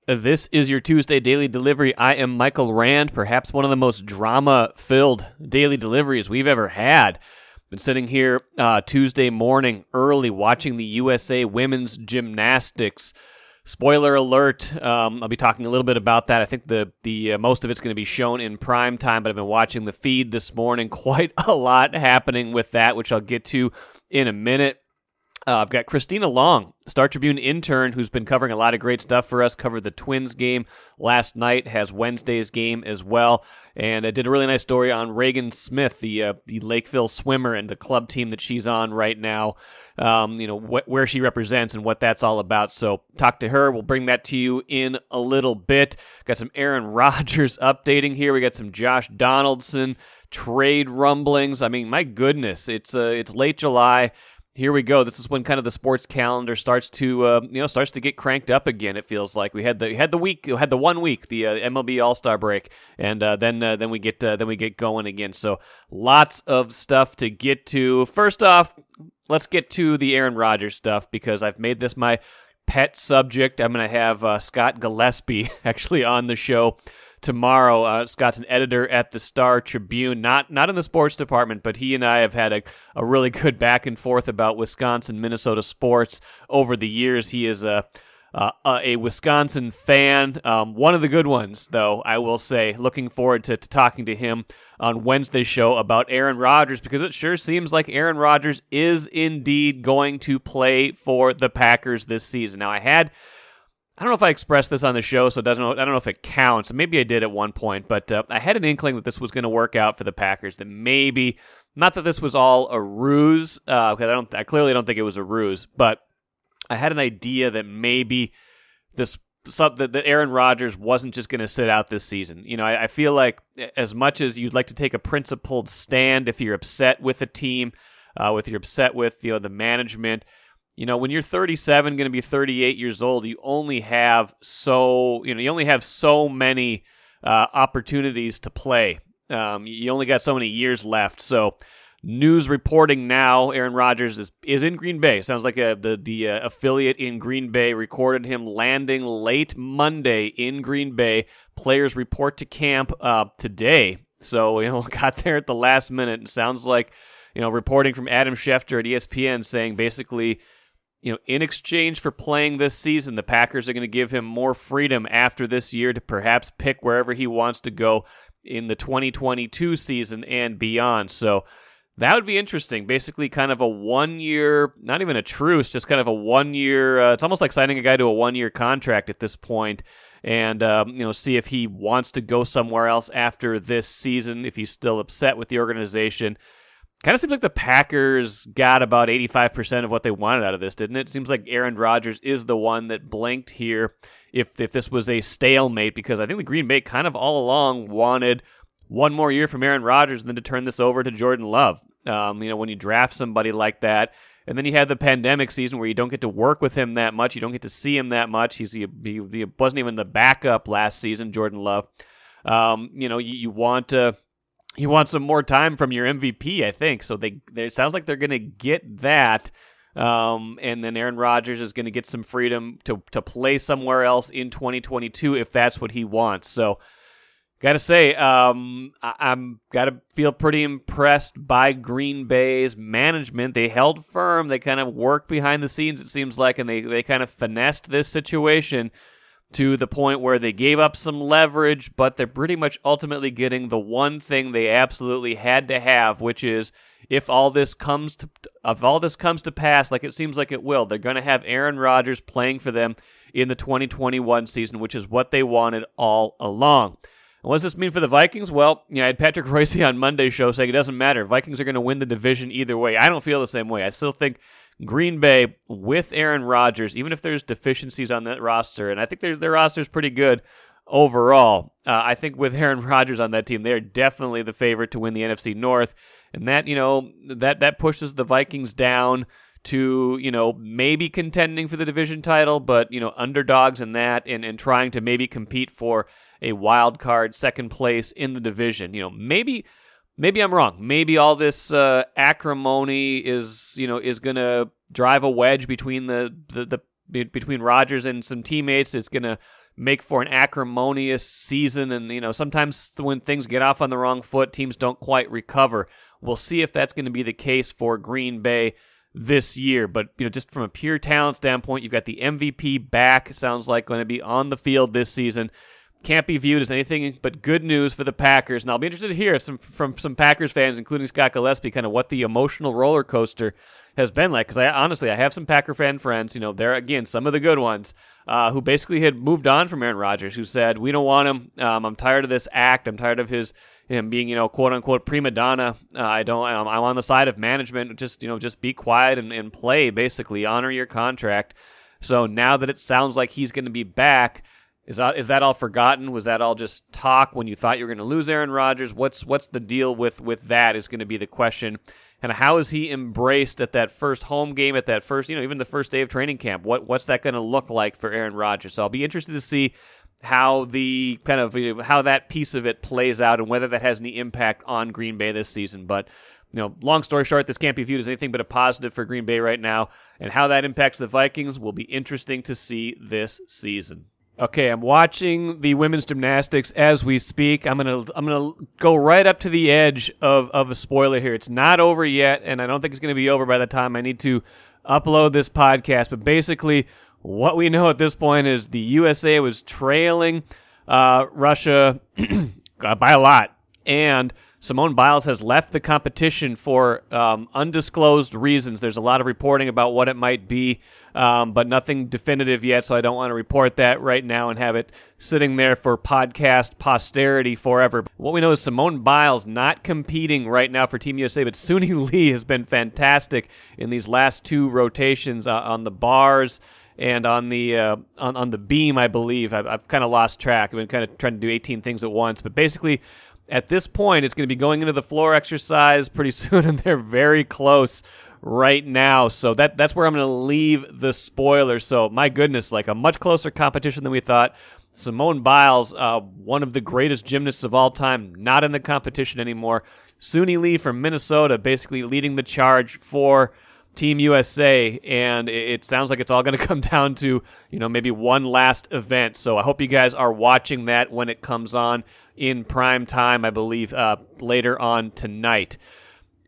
This is your Tuesday Daily Delivery. I am Michael Rand, perhaps one of the most drama-filled daily deliveries we've ever had. Been sitting here Tuesday morning early watching the USA Women's Gymnastics. Spoiler alert, I'll be talking a little bit about that. I think the most of it's going to be shown in prime time, but I've been watching the feed this morning. Quite a lot happening with that, which I'll get to in a minute. I've got Christina Long, Star Tribune intern, who's been covering a lot of great stuff for us, covered the Twins game last night, has Wednesday's game as well, and I did a really nice story on Regan Smith, the Lakeville swimmer and the club team that she's on right now, where she represents and what that's all about. So talk to her. We'll bring that to you in a little bit. Got some Aaron Rodgers updating here. We got some Josh Donaldson trade rumblings. I mean, my goodness, it's late July. Here we go. This is when kind of the sports calendar starts to get cranked up again. It feels like we had the 1 week, the MLB All-Star break, and then we get going again. So lots of stuff to get to. First off, let's get to the Aaron Rodgers stuff because I've made this my pet subject. I'm going to have Scott Gillespie actually on the show tomorrow. Scott's an editor at the Star Tribune, not in the sports department, but he and I have had a really good back and forth about Wisconsin, Minnesota sports over the years. He is a Wisconsin fan, one of the good ones, though, I will say. Looking forward to talking to him on Wednesday's show about Aaron Rodgers, because it sure seems like Aaron Rodgers is indeed going to play for the Packers this season. Now, I don't know if I expressed this on the show, so I don't know if it counts. Maybe I did at one point, but I had an inkling that this was going to work out for the Packers, that maybe, not that this was all a ruse, because I clearly don't think it was a ruse, but I had an idea that maybe that Aaron Rodgers wasn't just going to sit out this season. You know, I feel like as much as you'd like to take a principled stand if you're upset with a team, if you're upset with the management, you know, when you're 37, going to be 38 years old, you only have so many opportunities to play. You only got so many years left. So, news reporting now, Aaron Rodgers is in Green Bay. Sounds like the affiliate in Green Bay recorded him landing late Monday in Green Bay. Players report to camp today. So, got there at the last minute. It sounds like, reporting from Adam Schefter at ESPN saying basically, in exchange for playing this season, the Packers are going to give him more freedom after this year to perhaps pick wherever he wants to go in the 2022 season and beyond. So that would be interesting. Basically kind of a 1 year, not even a truce, just kind of a 1 year, it's almost like signing a guy to a 1 year contract at this point, and see if he wants to go somewhere else after this season, if he's still upset with the organization. Kind of seems like the Packers got about 85% of what they wanted out of this, didn't it? Seems like Aaron Rodgers is the one that blinked here if this was a stalemate, because I think the Green Bay kind of all along wanted one more year from Aaron Rodgers and then to turn this over to Jordan Love. When you draft somebody like that, and then you have the pandemic season where you don't get to work with him that much, you don't get to see him that much. He wasn't even the backup last season, Jordan Love. You want some more time from your MVP, I think. So it sounds like they're going to get that. And then Aaron Rodgers is going to get some freedom to play somewhere else in 2022 if that's what he wants. So, got to say, I'm got to feel pretty impressed by Green Bay's management. They held firm. They kind of worked behind the scenes, it seems like, and they kind of finessed this situation to the point where they gave up some leverage, but they're pretty much ultimately getting the one thing they absolutely had to have, which is if all this comes to pass, like it seems like it will, they're going to have Aaron Rodgers playing for them in the 2021 season, which is what they wanted all along. And what does this mean for the Vikings? Well, I had Patrick Royce on Monday's show saying it doesn't matter. Vikings are going to win the division either way. I don't feel the same way. I still think Green Bay with Aaron Rodgers, even if there's deficiencies on that roster, and I think their roster is pretty good overall, I think with Aaron Rodgers on that team, they're definitely the favorite to win the NFC North, and that that pushes the Vikings down to maybe contending for the division title, but underdogs in that, and trying to maybe compete for a wild card second place in the division. Maybe I'm wrong. Maybe all this acrimony is going to drive a wedge between between Rodgers and some teammates. It's going to make for an acrimonious season. And, sometimes when things get off on the wrong foot, teams don't quite recover. We'll see if that's going to be the case for Green Bay this year. But, just from a pure talent standpoint, you've got the MVP back, it sounds like, going to be on the field this season. Can't be viewed as anything but good news for the Packers. And I'll be interested to hear from some Packers fans, including Scott Gillespie, kind of what the emotional roller coaster has been like. Because I have some Packer fan friends, they're, again, some of the good ones, who basically had moved on from Aaron Rodgers, who said, we don't want him. I'm tired of this act. I'm tired of him being, quote unquote, prima donna. I'm on the side of management. Just be quiet and play, basically. Honor your contract. So now that it sounds like he's going to be back, is that all forgotten? Was that all just talk when you thought you were going to lose Aaron Rodgers? What's the deal with that is going to be the question. And how is he embraced at that first home game, at that first, even the first day of training camp? What's that going to look like for Aaron Rodgers? So I'll be interested to see how how that piece of it plays out and whether that has any impact on Green Bay this season. But long story short, this can't be viewed as anything but a positive for Green Bay right now, and how that impacts the Vikings will be interesting to see this season. Okay, I'm watching the women's gymnastics as we speak. I'm gonna go right up to the edge of a spoiler here. It's not over yet, and I don't think it's gonna be over by the time I need to upload this podcast. But basically, what we know at this point is the USA was trailing Russia by a lot, and Simone Biles has left the competition for undisclosed reasons. There's a lot of reporting about what it might be, but nothing definitive yet, so I don't want to report that right now and have it sitting there for podcast posterity forever. What we know is Simone Biles not competing right now for Team USA, but Suni Lee has been fantastic in these last two rotations on the bars and on the beam, I believe. I've kind of lost track. I've been kind of trying to do 18 things at once, but basically, at this point, it's going to be going into the floor exercise pretty soon, and they're very close right now. So that's where I'm going to leave the spoiler. So, my goodness, like a much closer competition than we thought. Simone Biles, one of the greatest gymnasts of all time, not in the competition anymore. Suni Lee from Minnesota basically leading the charge for Team USA, and it sounds like it's all going to come down to, maybe one last event. So I hope you guys are watching that when it comes on in prime time, I believe, later on tonight.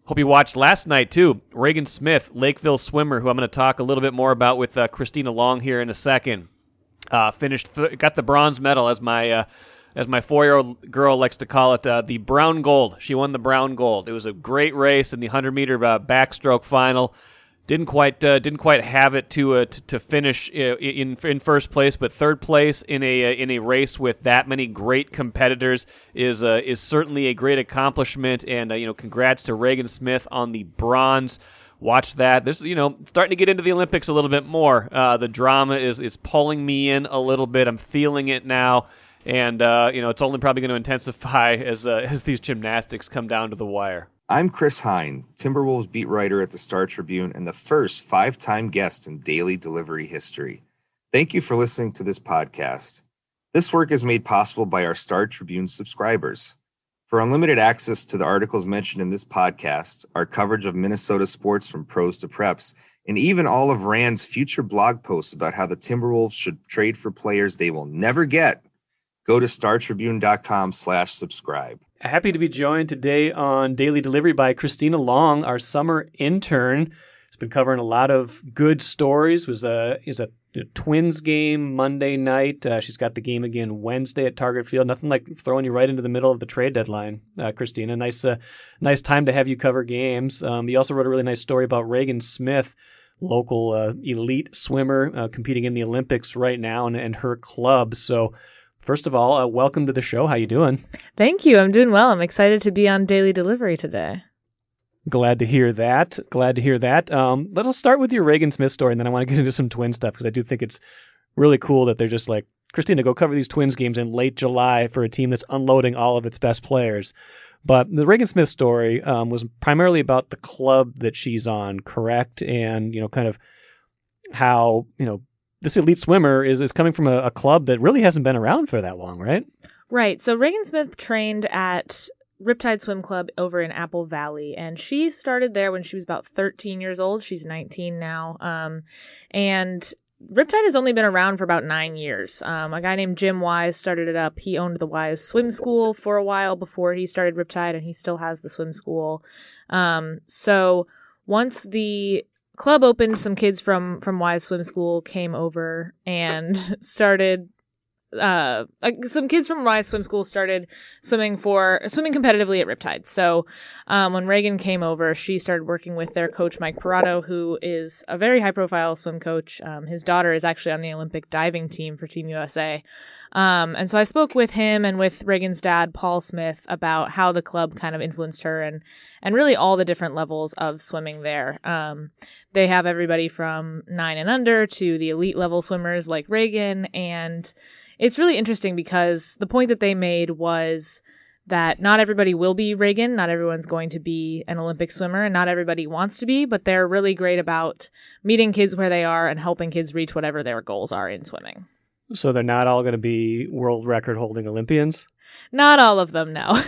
Hope you watched last night, too. Regan Smith, Lakeville swimmer, who I'm going to talk a little bit more about with Christina Long here in a second. Got the bronze medal, as my 4-year-old girl likes to call it, the brown gold. She won the brown gold. It was a great race in the 100-meter backstroke final. Didn't quite have it to finish in first place, but third place in a race with that many great competitors is certainly a great accomplishment. And congrats to Regan Smith on the bronze. Watch that. This starting to get into the Olympics a little bit more. The drama is pulling me in a little bit. I'm feeling it now, and it's only probably going to intensify as these gymnastics come down to the wire. I'm Chris Hine, Timberwolves beat writer at the Star Tribune and the first 5-time guest in daily delivery history. Thank you for listening to this podcast. This work is made possible by our Star Tribune subscribers. For unlimited access to the articles mentioned in this podcast, our coverage of Minnesota sports from pros to preps, and even all of Rand's future blog posts about how the Timberwolves should trade for players they will never get, go to startribune.com/subscribe. Happy to be joined today on Daily Delivery by Christina Long, our summer intern. She's been covering a lot of good stories. Is a Twins game Monday night. She's got the game again Wednesday at Target Field. Nothing like throwing you right into the middle of the trade deadline, Christina. Nice time to have you cover games. You also wrote a really nice story about Regan Smith, local elite swimmer competing in the Olympics right now, and her club. So, first of all, welcome to the show. How you doing? Thank you. I'm doing well. I'm excited to be on Daily Delivery today. Glad to hear that. Let's start with your Regan Smith story, and then I want to get into some Twin stuff, because I do think it's really cool that they're just like, Christina, go cover these Twins games in late July for a team that's unloading all of its best players. But the Regan Smith story was primarily about the club that she's on, correct? And, kind of how, this elite swimmer is coming from a club that really hasn't been around for that long, right? Right. So Regan Smith trained at Riptide Swim Club over in Apple Valley, and she started there when she was about 13 years old. She's 19 now. And Riptide has only been around for about 9 years. A guy named Jim Wise started it up. He owned the Wise Swim School for a while before he started Riptide, and he still has the swim school. So once the club opened, some kids from Wise Swim School came over and started some kids from Wise Swim School started swimming competitively at Riptide. So when Regan came over, she started working with their coach Mike Parado, who is a very high profile swim coach. His daughter is actually on the Olympic diving team for Team USA. And so I spoke with him and with Regan's dad, Paul Smith, about how the club kind of influenced her and really all the different levels of swimming there. They have everybody from 9 and under to the elite level swimmers like Regan, and it's really interesting because the point that they made was that not everybody will be Regan, not everyone's going to be an Olympic swimmer, and not everybody wants to be, but they're really great about meeting kids where they are and helping kids reach whatever their goals are in swimming. So they're not all going to be world record holding Olympians? Not all of them, no.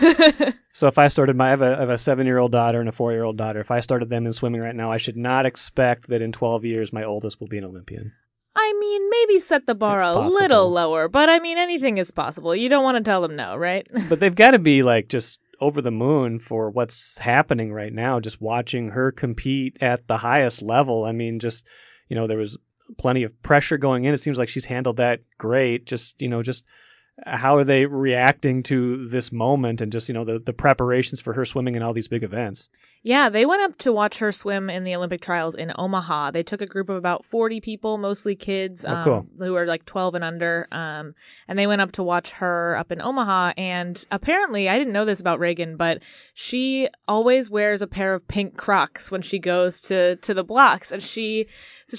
So if I started I have a 7-year-old daughter and a 4-year-old daughter. If I started them in swimming right now, I should not expect that in 12 years my oldest will be an Olympian. I mean, maybe set the bar a little lower, but I mean, anything is possible. You don't want to tell them no, right? But they've got to be like just over the moon for what's happening right now, just watching her compete at the highest level. I mean, just, there was plenty of pressure going in. It seems like she's handled that great. Just how are they reacting to this moment and just, the preparations for her swimming in all these big events? Yeah, they went up to watch her swim in the Olympic trials in Omaha. They took a group of about 40 people, mostly kids, cool. who are like 12 and under. And they went up to watch her up in Omaha. And apparently, I didn't know this about Regan, but she always wears a pair of pink Crocs when she goes to the blocks. And she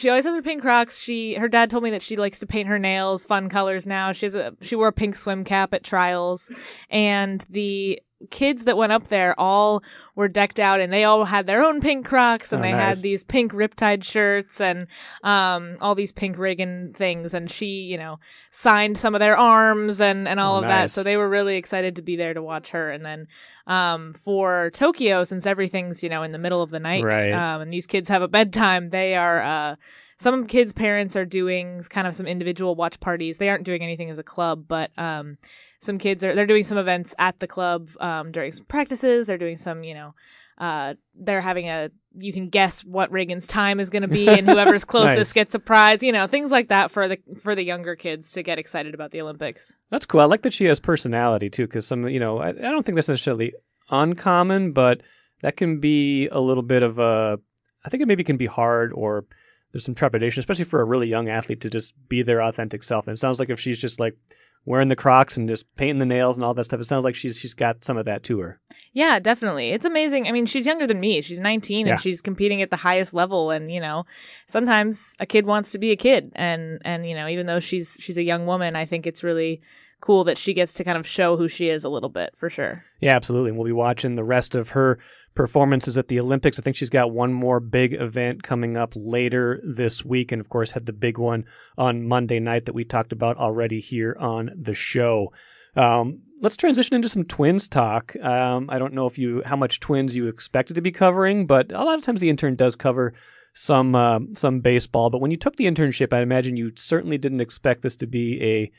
always has her pink Crocs. Her dad told me that she likes to paint her nails fun colors now. She wore a pink swim cap at trials, and the kids that went up there all were decked out, and they all had their own pink Crocs, and they nice. had these pink Riptide shirts and all these pink Regan things, and she, signed some of their arms and all of that. So they were really excited to be there to watch her. And then for Tokyo, since everything's, in the middle of the night, right. And these kids have a bedtime, they are some kids' parents are doing kind of some individual watch parties. They aren't doing anything as a club, but some kids they're doing some events at the club during some practices. They're doing some, they're having you can guess what Regan's time is going to be, and whoever's closest nice. gets a prize, things like that for the younger kids to get excited about the Olympics. That's cool. I like that she has personality too, because I don't think that's necessarily uncommon, but that can be a little bit of I think it maybe can be hard, or there's some trepidation, especially for a really young athlete, to just be their authentic self. And it sounds like if she's just like wearing the Crocs and just painting the nails and all that stuff, it sounds like she's got some of that to her. Yeah, definitely. It's amazing. I mean, she's younger than me. She's 19 and she's competing at the highest level. And, sometimes a kid wants to be a kid. And even though she's a young woman, I think it's really cool that she gets to kind of show who she is a little bit, for sure. Yeah, absolutely. And we'll be watching the rest of her performances at the Olympics. I think she's got one more big event coming up later this week, and of course had the big one on Monday night that we talked about already here on the show. Let's transition into some Twins talk. I don't know how much Twins you expected to be covering, but a lot of times the intern does cover some baseball. But when you took the internship, I imagine you certainly didn't expect this to be a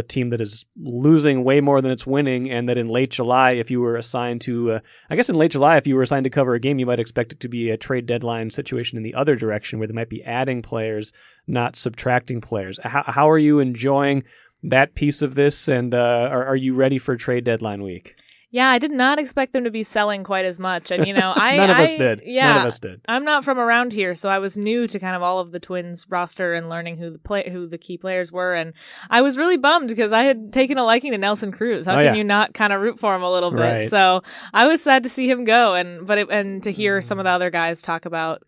team that is losing way more than it's winning, and that in late July, if you were assigned to, if you were assigned to cover a game, you might expect it to be a trade deadline situation in the other direction, where they might be adding players, not subtracting players. How are you enjoying that piece of this, and are you ready for trade deadline week? Yeah, I did not expect them to be selling quite as much. And, None of us did. Yeah, none of us did. I'm not from around here, so I was new to kind of all of the Twins roster and learning who the key players were. And I was really bummed because I had taken a liking to Nelson Cruz. How can you not kind of root for him a little bit? Right. So I was sad to see him go, and to hear some of the other guys talk about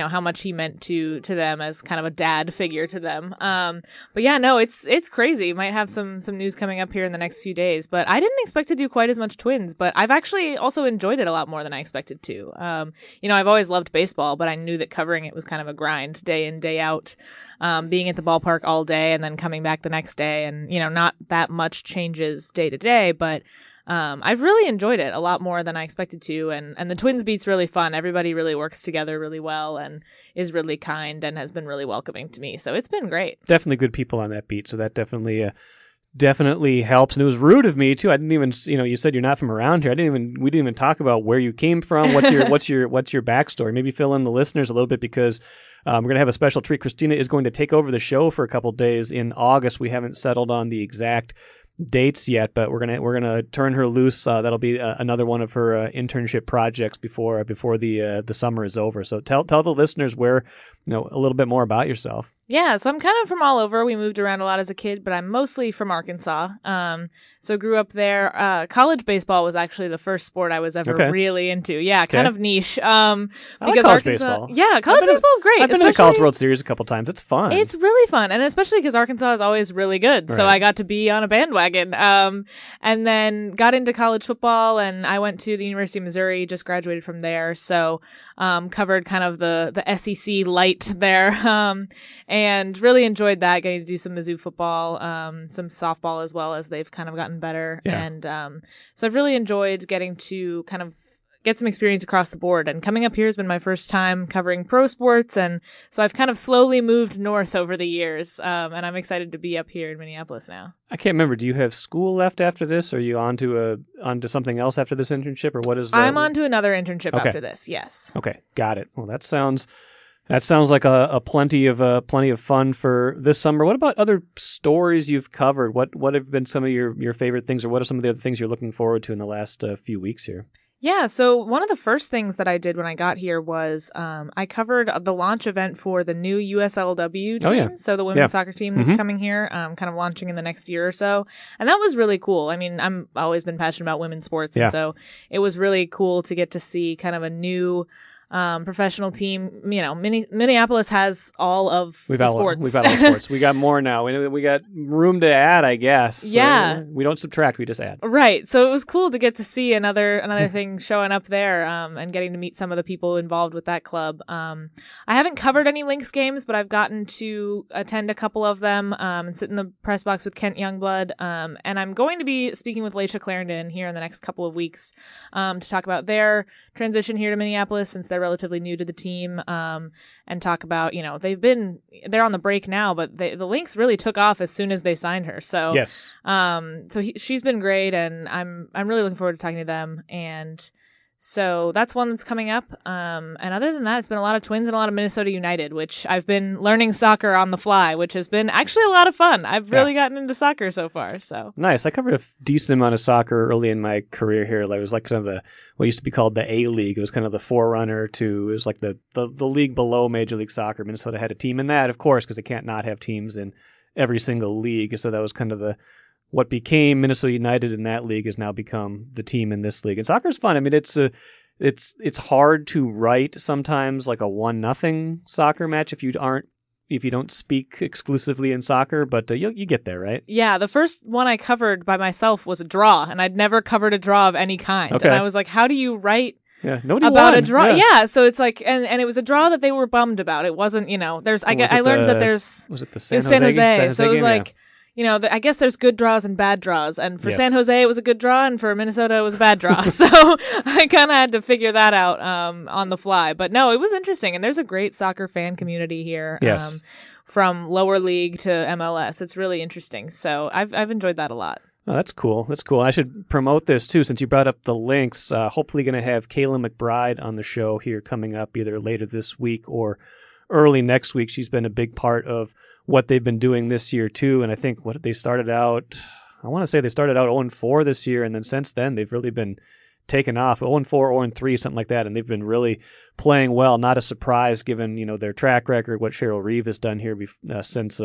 how much he meant to them as kind of a dad figure to them. But yeah, no, it's crazy. Might have some news coming up here in the next few days, but I didn't expect to do quite as much Twins, but I've actually also enjoyed it a lot more than I expected to. I've always loved baseball, but I knew that covering it was kind of a grind day in, day out, being at the ballpark all day and then coming back the next day, and, not that much changes day to day, but I've really enjoyed it a lot more than I expected to. And the Twins beat's really fun. Everybody really works together really well and is really kind and has been really welcoming to me. So it's been great. Definitely good people on that beat. So that definitely helps. And it was rude of me too. I didn't even, you said you're not from around here. We didn't even talk about where you came from. What's your backstory? Maybe fill in the listeners a little bit, because we're going to have a special treat. Christina is going to take over the show for a couple days in August. We haven't settled on the exact dates yet, but we're gonna turn her loose. That'll be another one of her internship projects before the summer is over. So tell the listeners a little bit more about yourself. Yeah, so I'm kind of from all over. We moved around a lot as a kid, but I'm mostly from Arkansas. So grew up there. College baseball was actually the first sport I was ever really into. Yeah, kind of niche. I like college Arkansas, baseball. Yeah, college baseball is great. I've been to the College World Series a couple times. It's fun. It's really fun, and especially because Arkansas is always really good. Right. So I got to be on a bandwagon. And then got into college football, and I went to the University of Missouri. Just graduated from there, so covered kind of the SEC light there. And really enjoyed that, getting to do some Mizzou football, some softball as well, as they've kind of gotten better. Yeah. And so I've really enjoyed getting to kind of get some experience across the board. And coming up here has been my first time covering pro sports. And so I've kind of slowly moved north over the years. And I'm excited to be up here in Minneapolis now. I can't remember. Do you have school left after this? Or are you onto something else after this internship? Or what is I'm on to another internship after this, yes. Okay, got it. Well, that sounds like a plenty of fun for this summer. What about other stories you've covered? What have been some of your favorite things, or what are some of the other things you're looking forward to in the last few weeks here? Yeah, so one of the first things that I did when I got here was I covered the launch event for the new USLW team, so the women's soccer team that's coming here, kind of launching in the next year or so. And that was really cool. I mean, I've always been passionate about women's sports, and so it was really cool to get to see kind of a new professional team. Minneapolis has all of the sports. We've got all the sports. We got more now. We got room to add, I guess. Yeah. We don't subtract, we just add. Right. So it was cool to get to see another thing showing up there, and getting to meet some of the people involved with that club. I haven't covered any Lynx games, but I've gotten to attend a couple of them, and sit in the press box with Kent Youngblood. And I'm going to be speaking with Laisha Clarendon here in the next couple of weeks, to talk about their transition here to Minneapolis, since they're relatively new to the team, and talk about, they're on the break now, but the Lynx really took off as soon as they signed her. So yes, she's been great, and I'm really looking forward to talking to them. And so that's one that's coming up. And other than that, it's been a lot of Twins and a lot of Minnesota United, which I've been learning soccer on the fly, which has been actually a lot of fun. I've really gotten into soccer so far. So nice. I covered a decent amount of soccer early in my career here. It was like kind of what used to be called the A-League. It was kind of the forerunner to, it was like the league below Major League Soccer. Minnesota had a team in that, of course, because they can't not have teams in every single league. So that was kind of what became Minnesota United in that league has now become the team in this league. And soccer's fun. I mean, it's hard to write sometimes like a 1-0 soccer match if you don't speak exclusively in soccer, but you get there, right? Yeah, the first one I covered by myself was a draw, and I'd never covered a draw of any kind. Okay. And I was like, how do you write about won. A draw? Yeah, so it's like, and it was a draw that they were bummed about. It wasn't, I learned that there's... Was it the San Jose? So it was like... I guess there's good draws and bad draws. And for San Jose, it was a good draw. And for Minnesota, it was a bad draw. So I kind of had to figure that out on the fly. But no, it was interesting. And there's a great soccer fan community here. Yes. From lower league to MLS. It's really interesting. So I've enjoyed that a lot. Oh, that's cool. That's cool. I should promote this, too, since you brought up the Lynx. Hopefully going to have Kayla McBride on the show here coming up either later this week or early next week. She's been a big part of what they've been doing this year, too. And I think they started out 0-4 this year, and then since then they've really been taken off, 0-4, 0-3, something like that, and they've been really playing well. Not a surprise given their track record, what Cheryl Reeve has done here since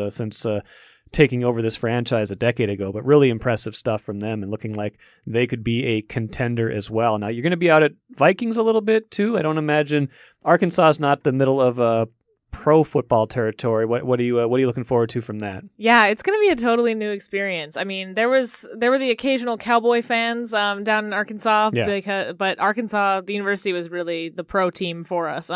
taking over this franchise a decade ago, but really impressive stuff from them and looking like they could be a contender as well. Now, you're going to be out at Vikings a little bit, too. I don't imagine Arkansas is not the middle of pro football territory. What are you looking forward to from that? Yeah, it's going to be a totally new experience. I mean, there were the occasional Cowboy fans down in Arkansas, but Arkansas, the university was really the pro team for us.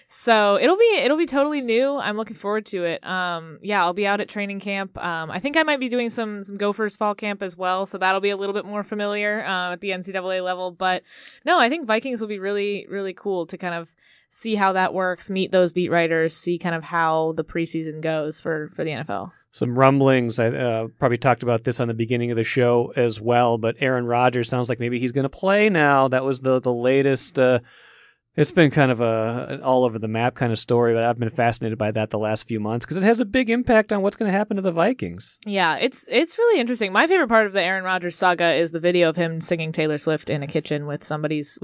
So it'll be totally new. I'm looking forward to it. I'll be out at training camp. I think I might be doing some Gophers fall camp as well, so that'll be a little bit more familiar at the NCAA level. But no, I think Vikings will be really, really cool to kind of see how that works, meet those beat writers, see kind of how the preseason goes for the NFL. Some rumblings. I probably talked about this on the beginning of the show as well, but Aaron Rodgers sounds like maybe he's going to play now. That was the latest. It's been kind of an all over the map kind of story, but I've been fascinated by that the last few months because it has a big impact on what's going to happen to the Vikings. Yeah, it's really interesting. My favorite part of the Aaron Rodgers saga is the video of him singing Taylor Swift in a kitchen with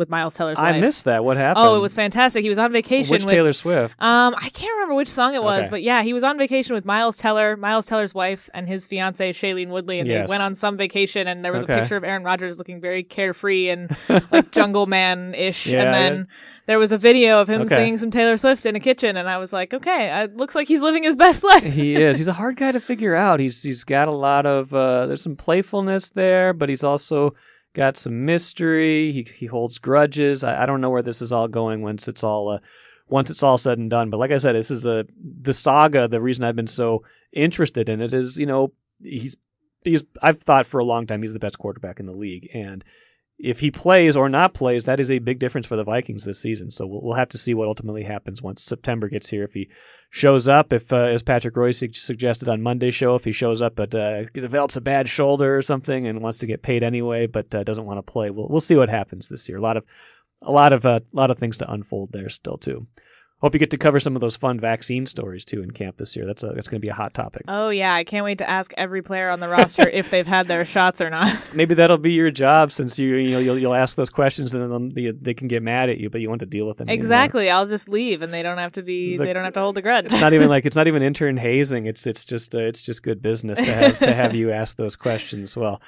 Miles Teller's wife. I missed that. What happened? Oh, it was fantastic. He was on vacation. Which Taylor Swift? I can't remember which song it was, but yeah, he was on vacation with Miles Teller's wife, and his fiancée Shailene Woodley, and they went on some vacation, and there was a picture of Aaron Rodgers looking very carefree and like Jungle Man-ish, and then there was a video of him singing some Taylor Swift in a kitchen, and I was like, okay, it looks like he's living his best life. He is. He's a hard guy to figure out. He's got a lot of there's some playfulness there, but he's also got some mystery. He holds grudges. I don't know where this is all going once it's all said and done. But like I said, this is the saga. The reason I've been so interested in it is, I've thought for a long time he's the best quarterback in the league, and if he plays or not plays, that is a big difference for the Vikings this season. So we'll have to see what ultimately happens once September gets here. If he shows up, if as Patrick Roy suggested on Monday's show, if he shows up but develops a bad shoulder or something and wants to get paid anyway, but doesn't want to play, we'll see what happens this year. A lot of things to unfold there still too. Hope you get to cover some of those fun vaccine stories too in camp this year. That's going to be a hot topic. Oh yeah, I can't wait to ask every player on the roster if they've had their shots or not. Maybe that'll be your job, since you'll ask those questions and then they can get mad at you, but you want to deal with them. Exactly. Anymore. I'll just leave and they don't have to hold the grudge. It's not even intern hazing. It's just good business to have you ask those questions. Well,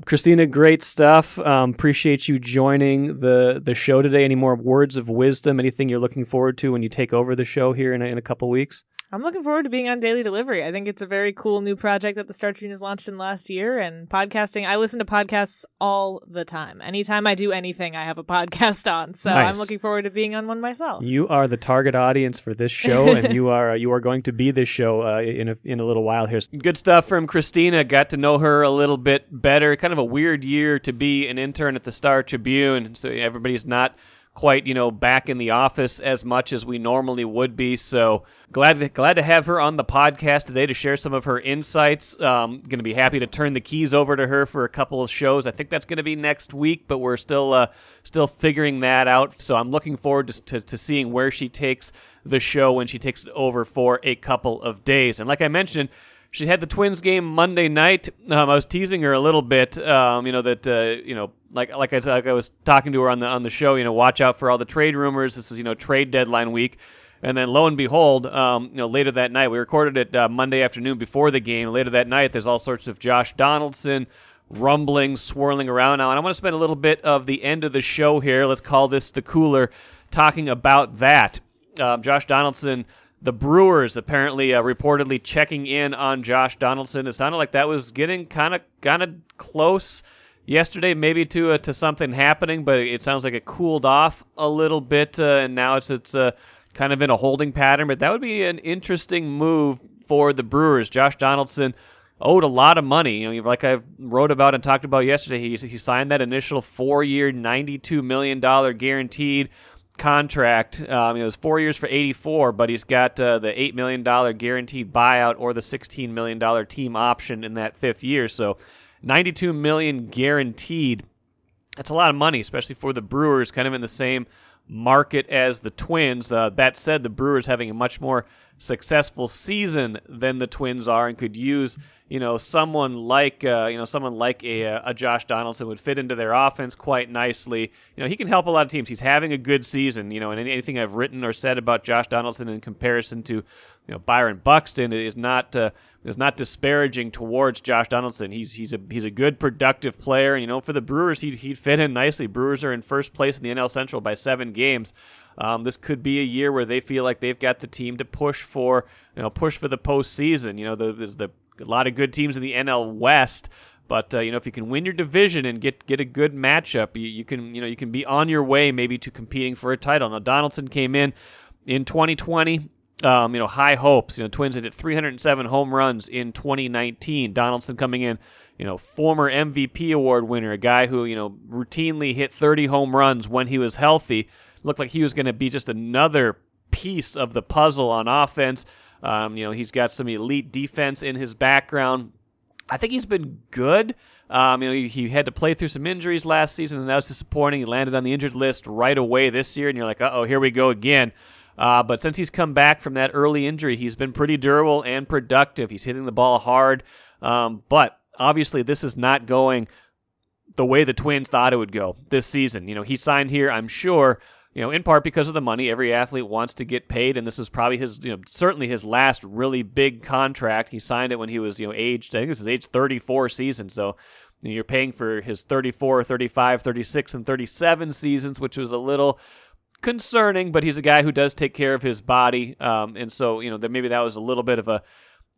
Christina, great stuff. Appreciate you joining the show today. Any more words of wisdom? Anything you're looking forward to when you take over the show here in a couple weeks? I'm looking forward to being on Daily Delivery. I think it's a very cool new project that the Star Tribune has launched in last year. And podcasting, I listen to podcasts all the time. Anytime I do anything, I have a podcast on. So nice. I'm looking forward to being on one myself. You are the target audience for this show, and you are going to be this show in a little while here. Good stuff from Christina. Got to know her a little bit better. Kind of a weird year to be an intern at the Star Tribune. So everybody's not quite, back in the office as much as we normally would be. So glad to have her on the podcast today to share some of her insights. Going to be happy to turn the keys over to her for a couple of shows. I think that's going to be next week, but we're still figuring that out. So I'm looking forward to seeing where she takes the show when she takes it over for a couple of days. And like I mentioned, she had the Twins game Monday night. I was teasing her a little bit, like I was talking to her on the show. Watch out for all the trade rumors. This is trade deadline week, and then lo and behold, later that night, we recorded it Monday afternoon before the game. Later that night, there's all sorts of Josh Donaldson rumblings swirling around now, and I want to spend a little bit of the end of the show here. Let's call this the cooler, talking about that. Josh Donaldson. The Brewers apparently reportedly checking in on Josh Donaldson. It sounded like that was getting kind of close yesterday, maybe to something happening, but it sounds like it cooled off a little bit, and now it's kind of in a holding pattern. But that would be an interesting move for the Brewers. Josh Donaldson owed a lot of money. Like I wrote about and talked about yesterday, he signed that initial 4-year, $92 million guaranteed contract. It was 4 years for $84, but he's got the $8 million guaranteed buyout or the $16 million team option in that 5th year. So $92 million guaranteed. That's a lot of money, especially for the Brewers, kind of in the same market as the Twins. That said, the Brewers having a much more successful season than the Twins are, and could use someone like a Josh Donaldson would fit into their offense quite nicely. He can help a lot of teams. He's having a good season. And anything I've written or said about Josh Donaldson in comparison to Byron Buxton is not is not disparaging towards Josh Donaldson. He's a good, productive player. And, for the Brewers, he'd fit in nicely. Brewers are in first place in the NL Central by 7 games. This could be a year where they feel like they've got the team to push for the postseason. There's a lot of good teams in the NL West. But if you can win your division and get a good matchup, you can be on your way maybe to competing for a title. Now Donaldson came in 2020, high hopes. Twins hit 307 home runs in 2019. Donaldson coming in, former MVP award winner, a guy who routinely hit 30 home runs when he was healthy. Looked like he was going to be just another piece of the puzzle on offense. He's got some elite defense in his background. I think he's been good. He had to play through some injuries last season, and that was disappointing. He landed on the injured list right away this year, and you're like, uh-oh, here we go again. But since he's come back from that early injury, he's been pretty durable and productive. He's hitting the ball hard. But obviously this is not going the way the Twins thought it would go this season. He signed here, I'm sure, in part because of the money. Every athlete wants to get paid, and this is probably certainly his last really big contract. He signed it when he was, aged, I think this is age 34 season. So you're paying for his 34, 35, 36, and 37 seasons, which was a little concerning, but he's a guy who does take care of his body. And so, maybe that was a little bit of a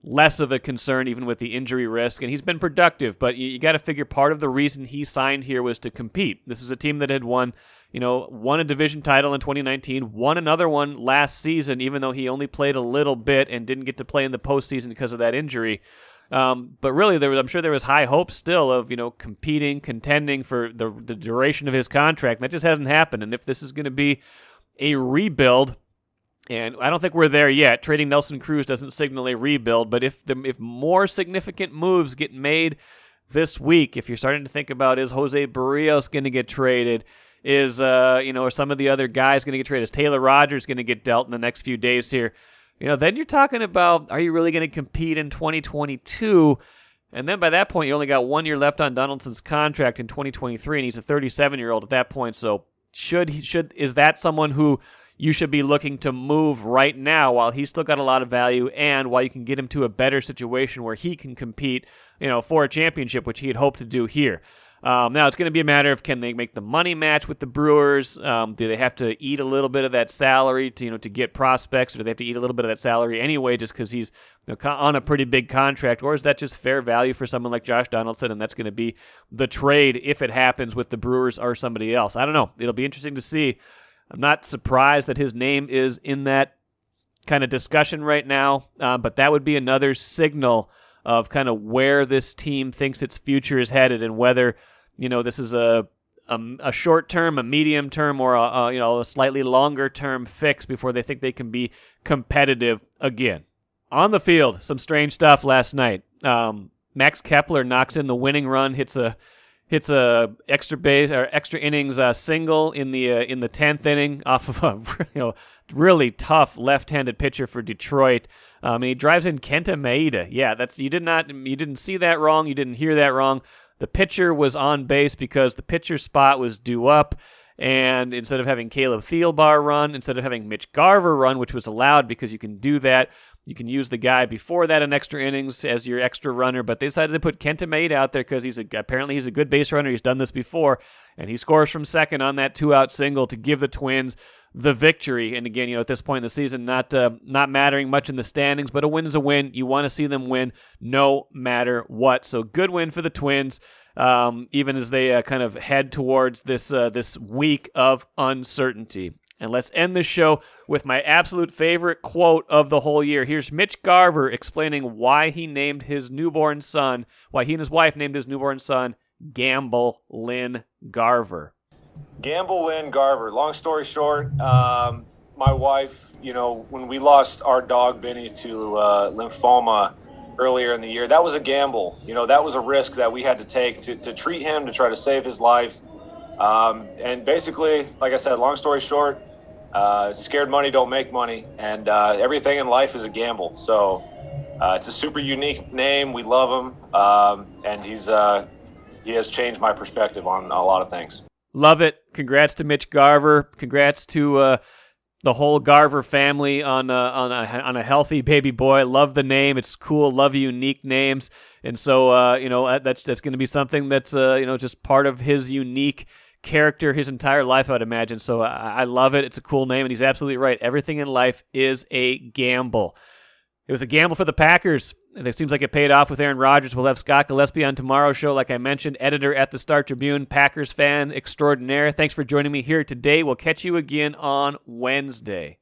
less of a concern, even with the injury risk. And he's been productive, but you got to figure part of the reason he signed here was to compete. This is a team that had won a division title in 2019, won another one last season, even though he only played a little bit and didn't get to play in the postseason because of that injury. But really, I'm sure there was high hopes still of, competing, contending for the duration of his contract. And that just hasn't happened. And if this is going to be a rebuild, and I don't think we're there yet, trading Nelson Cruz doesn't signal a rebuild, but if more significant moves get made this week, if you're starting to think about, is Jose Barrios going to get traded? Is, are some of the other guys going to get traded? Is Taylor Rodgers going to get dealt in the next few days here? Then you're talking about, are you really going to compete in 2022? And then by that point, you only got 1 year left on Donaldson's contract in 2023, and he's a 37-year-old at that point. So is that someone who you should be looking to move right now while he's still got a lot of value and while you can get him to a better situation where he can compete, for a championship, which he had hoped to do here? Now it's going to be a matter of, can they make the money match with the Brewers? Do they have to eat a little bit of that salary to get prospects, or do they have to eat a little bit of that salary anyway just because he's on a pretty big contract? Or is that just fair value for someone like Josh Donaldson, and that's going to be the trade if it happens with the Brewers or somebody else? I don't know. It'll be interesting to see. I'm not surprised that his name is in that kind of discussion right now, but that would be another signal of kind of where this team thinks its future is headed, and whether this is a short term, a medium term, or a slightly longer term fix before they think they can be competitive again. On the field, some strange stuff last night. Max Kepler knocks in the winning run, hits a extra base or extra innings single in the 10th inning off of a really tough left-handed pitcher for Detroit. And he drives in Kenta Maeda. Yeah, you didn't see that wrong. You didn't hear that wrong. The pitcher was on base because the pitcher's spot was due up, and instead of having Caleb Thielbar run, instead of having Mitch Garver run, which was allowed because you can do that, you can use the guy before that in extra innings as your extra runner, but they decided to put Kenta Maeda out there because apparently he's a good base runner. He's done this before, and he scores from second on that 2-out single to give the Twins the victory. And again, at this point in the season, not mattering much in the standings, but a win is a win. You want to see them win no matter what. So good win for the Twins, even as they kind of head towards this week of uncertainty. And let's end this show with my absolute favorite quote of the whole year. Here's Mitch Garver explaining why he and his wife named his newborn son Gamble Lynn Garver. Gamble Lynn Garver. Long story short, my wife, when we lost our dog Benny to lymphoma earlier in the year, that was a gamble. That was a risk that we had to take to treat him, to try to save his life. And basically, like I said, long story short, scared money don't make money, and everything in life is a gamble. So it's a super unique name. We love him, and he has changed my perspective on a lot of things. Love it. Congrats to Mitch Garver. Congrats to the whole Garver family on a healthy baby boy. Love the name. It's cool. Love unique names. And so, that's going to be something that's, just part of his unique character his entire life, I would imagine. So I love it. It's a cool name, and he's absolutely right. Everything in life is a gamble. It was a gamble for the Packers, and it seems like it paid off with Aaron Rodgers. We'll have Scott Gillespie on tomorrow's show, like I mentioned, editor at the Star Tribune, Packers fan extraordinaire. Thanks for joining me here today. We'll catch you again on Wednesday.